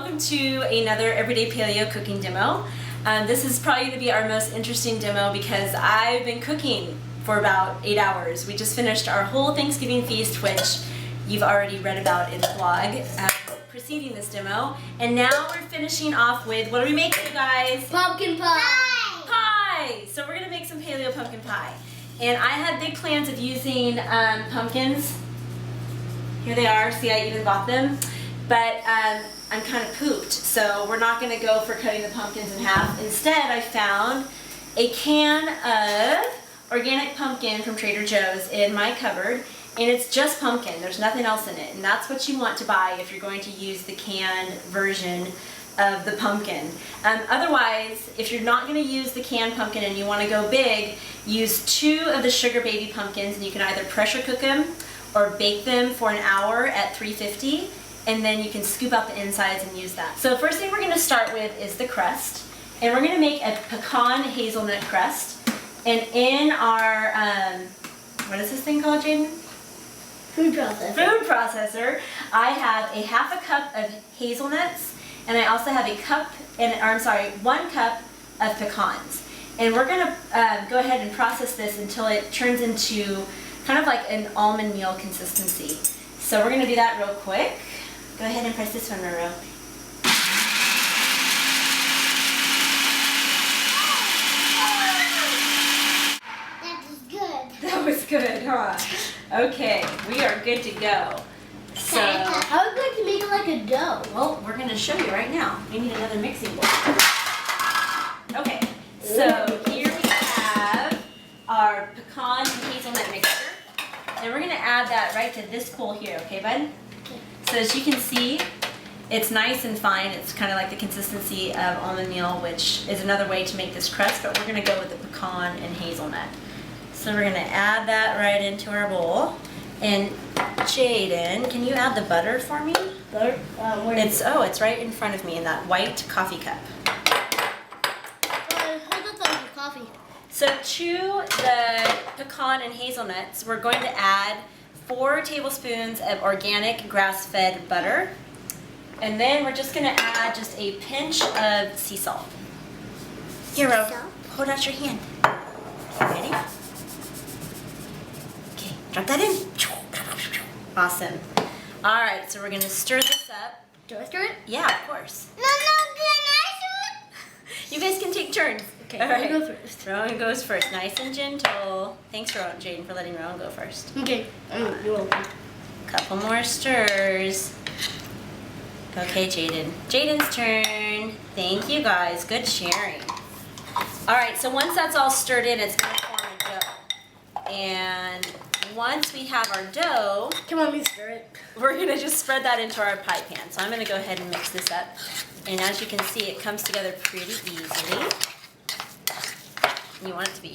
welcome to another Everyday Paleo cooking demo. This is probably going to be our most interesting demo because I've been cooking for about 8 hours. We just finished our whole Thanksgiving feast, which you've already read about in the blog preceding this demo. And now we're finishing off with, what are we making, you guys? Pumpkin pie! Pie! So we're going to make some Paleo pumpkin pie. And I had big plans of using pumpkins. Here they are. See, I even bought them. But I'm kind of pooped, so we're not going to go for cutting the pumpkins in half. Instead, I found a can of organic pumpkin from Trader Joe's in my cupboard, and it's just pumpkin. There's nothing else in it, and that's what you want to buy if you're going to use the canned version of the pumpkin. Otherwise, if you're not going to use the canned pumpkin and you want to go big, use 2 of the sugar baby pumpkins, and you can either pressure cook them or bake them for an hour at 350. And then you can scoop out the insides and use that. So first thing we're going to start with is the crust. And we're going to make a pecan hazelnut crust. And in our, what is this thing called, Jaden? Food processor. Food processor. I have a ½ cup of hazelnuts. And I also have 1 cup of pecans. And we're going to go ahead and process this until it turns into kind of like an almond meal consistency. So we're going to do that real quick. Go ahead and press this one, Roro. That was good. That was good, huh? Okay, we are good to go. So, I would like to make it like a dough. well, we're going to show you right now. We need another mixing bowl. Okay, so here we have our pecan and hazelnut mixture. And we're going to add that right to this bowl here, okay, bud? So as you can see, it's nice and fine. It's kind of like the consistency of almond meal, which is another way to make this crust, but we're going to go with the pecan and hazelnut. So we're going to add that right into our bowl. And Jaden, can you add the butter for me? Butter? It's right in front of me in that white coffee cup. Hold up on your coffee. So to the pecan and hazelnuts, we're going to add 4 tablespoons of organic grass-fed butter. And then we're just going to add just a pinch of sea salt. Here, Ro, hold out your hand. Ready? Okay, drop that in. Awesome. All right, so we're going to stir this up. Do I stir it? Yeah, of course. No, can I do it? You guys can take turns. Okay, all right. I'll go first. Rowan goes first, nice and gentle. Thanks, Jaden, for letting Rowan go first. Okay, you're welcome. Couple more stirs. Okay, Jaden. Jaden's turn. Thank you, guys. Good sharing. All right, so once that's all stirred in, it's going to form a dough. And once we have our dough, Come on, me stir it. we're going to just spread that into our pie pan. So I'm going to go ahead and mix this up. And as you can see, it comes together pretty easily. You want it to be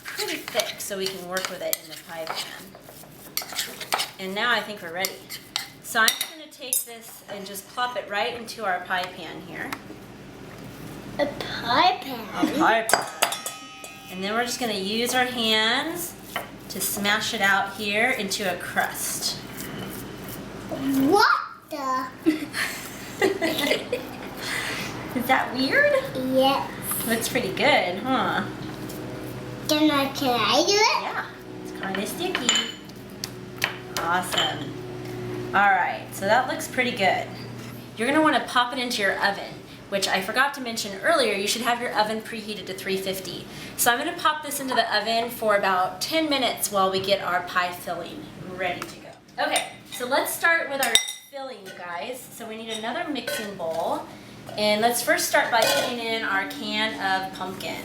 pretty thick so we can work with it in the pie pan. And now I think we're ready. So I'm going to take this and just plop it right into our pie pan here. A pie pan? A pie pan. And then we're just going to use our hands to smash it out here into a crust. What the? Is that weird? Yes. Looks pretty good, huh? Can I do it? Yeah, it's kind of sticky. Awesome. All right, so that looks pretty good. You're gonna wanna pop it into your oven, which I forgot to mention earlier, you should have your oven preheated to 350. So I'm gonna pop this into the oven for about 10 minutes while we get our pie filling ready to go. Okay, so let's start with our filling, you guys. So we need another mixing bowl. And let's first start by putting in our can of pumpkin.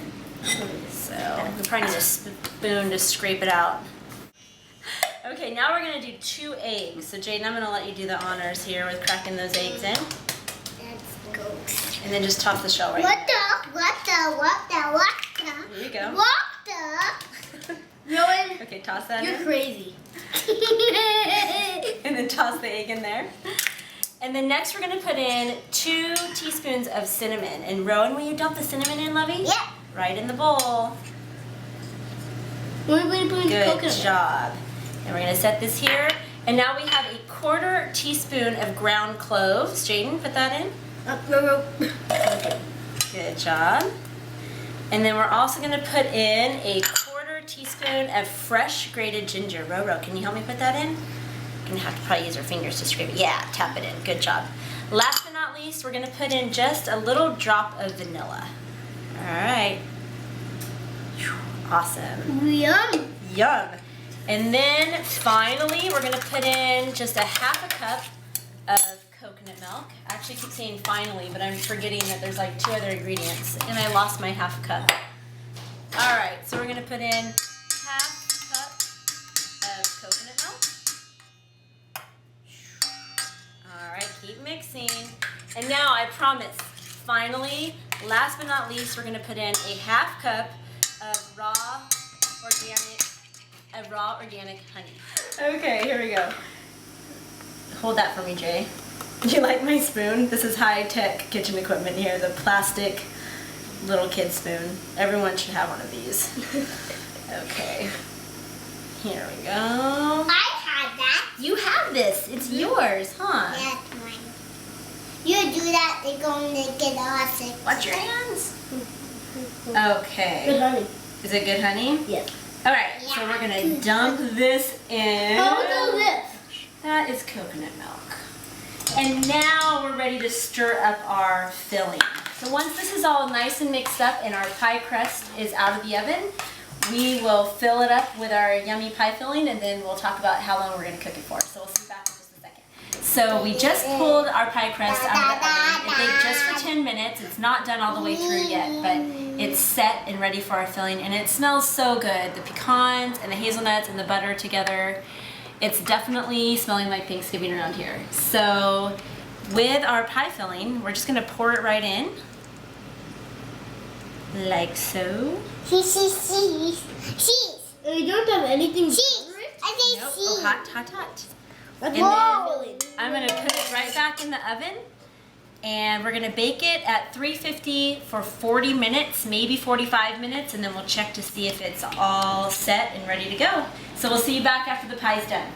So we probably need a spoon to scrape it out. Okay, now we're going to do 2 eggs. So Jaden, I'm going to let you do the honors here with cracking those eggs in. Let's go. And then just toss the shell right What the? There you go. What the? Rowan, Okay, toss that you're in. crazy. And then toss the egg in there. And then next we're going to put in 2 teaspoons of cinnamon. And Rowan, will you dump the cinnamon in, Lovey? Yeah. Right in the bowl. Good job. And we're going to set this here. And now we have a 1/4 teaspoon of ground cloves. Jaden, put that in. Good job. And then we're also going to put in a 1/4 teaspoon of fresh grated ginger. Roro, can you help me put that in? You're going to have to probably use your fingers to scrape it. Yeah, tap it in. Good job. Last but not least, we're going to put in just a little drop of vanilla. All right. Awesome. Yum. Yum. And then finally, we're going to put in just a 1/2 cup of coconut milk. I actually keep saying finally, but I'm forgetting that there's like 2 other ingredients, and I lost my 1/2 cup. All right, so we're going to put in 1/2 cup of coconut milk. All right, keep mixing. And now I promise, finally, last but not least, we're going to put in a 1/2 cup of raw organic honey. Okay, here we go. Hold that for me, Jay. Do you like my spoon? This is high-tech kitchen equipment here, the plastic little kid spoon. Everyone should have one of these. Okay. Here we go. I had that. You have this. It's yours, huh? That's mine. You do that, they're going to get all sick. Watch your hands. Good Okay. honey. Is it good honey? Yes. All right, so we're gonna dump this in. How do this? That is coconut milk. And now we're ready to stir up our filling. So once this is all nice and mixed up and our pie crust is out of the oven, we will fill it up with our yummy pie filling, and then we'll talk about how long we're gonna cook it for. So we'll see you back in just a second. So we just pulled our pie crust out of the oven. It baked just for 10 minutes. It's not done all the way through yet, but it's set and ready for our filling, and it smells so good. The pecans and the hazelnuts and the butter together. It's definitely smelling like Thanksgiving around here. So with our pie filling, we're just gonna pour it right in. Like so. Cheese. You don't have anything. Cheese. I say Nope. cheese. Oh, hot. That's And whoa. then I'm gonna put it right back in the oven, and we're gonna bake it at 350 for 40 minutes, maybe 45 minutes, and then we'll check to see if it's all set and ready to go. So we'll see you back after the pie's done.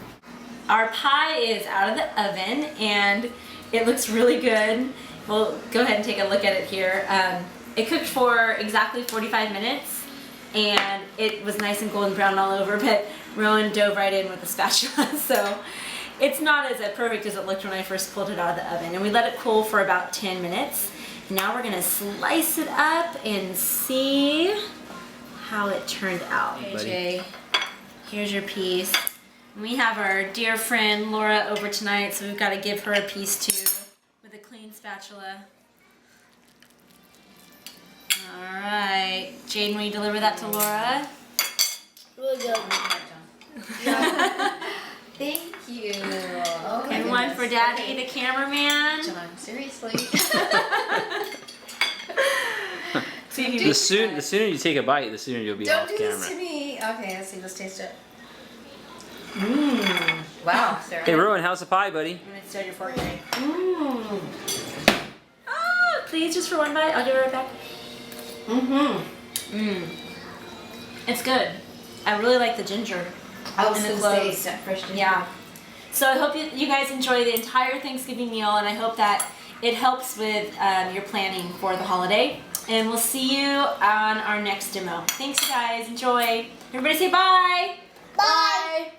Our pie is out of the oven, and it looks really good. We'll go ahead and take a look at it here. It cooked for exactly 45 minutes, and it was nice and golden brown all over, but Rowan dove right in with the spatula, so it's not as perfect as it looked when I first pulled it out of the oven. And we let it cool for about 10 minutes. Now we're gonna slice it up and see how it turned out. Okay, Jay, here's your piece. And we have our dear friend Laura over tonight, so we've got to give her a piece too with a clean spatula. All right, Jaden, will you deliver that to Laura? Really good. Thank you. Okay. And one for Daddy, the cameraman. John, seriously. See if you The sooner you take a bite, the sooner you'll be Don't off do camera. this to me. Okay, let's see. Let's taste it. Mmm. Wow, Sarah. Hey Rowan, how's the pie, buddy? I'm gonna start your fork, Jay. Mmm. Oh, please, just for one bite. I'll give it right back. Mmm. It's good. I really like the ginger. I was and the gonna say cloves. step fresh ginger. Yeah. So I hope you guys enjoy the entire Thanksgiving meal, and I hope that it helps with your planning for the holiday. And we'll see you on our next demo. Thanks, you guys. Enjoy. Everybody say bye. Bye.